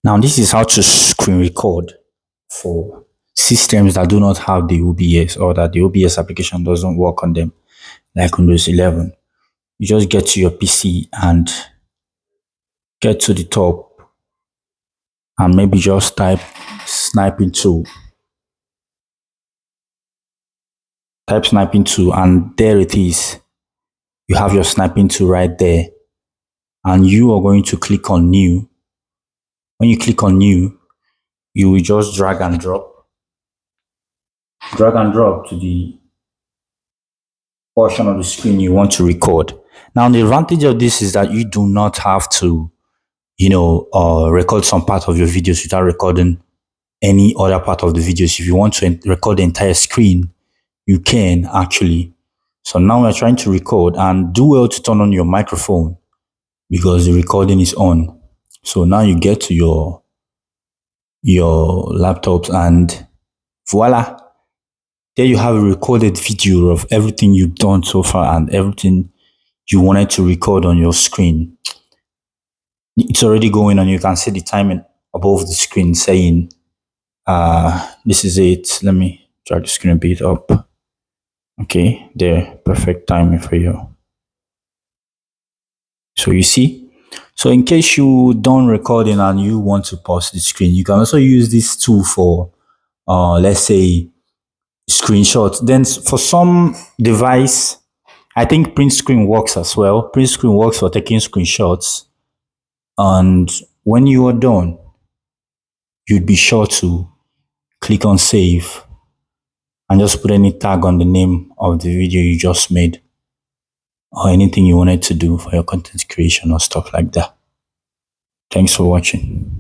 Now, this is how to screen record for systems that do not have the OBS or that the OBS application doesn't work on them, like Windows 11. You just get to your PC and get to the top and maybe just type sniping tool. Type sniping tool and there it is. You have your sniping tool right there. And you are going to click on new. When you click on new, you will just drag and drop to the portion of the screen you want to record. Now, the advantage of this is that you do not have to, record some part of your videos without recording any other part of the videos. If you want to record the entire screen, you can actually. So now we're trying to record, and do well to turn on your microphone because the recording is on. So now you get to your laptops and voila, there you have a recorded video of everything you've done so far and everything you wanted to record on your screen. It's already going on. You can see the timing above the screen saying, this is it. Let me drag the screen a bit up. Okay, there, perfect timing for you. So you see, so in case you done recording and you want to pause the screen, you can also use this tool for, let's say, screenshots. Then for some device, I think print screen works as well. Print screen works for taking screenshots. And when you are done, you'd be sure to click on save and just put any tag on the name of the video you just made or anything you wanted to do for your content creation or stuff like that. Thanks for watching.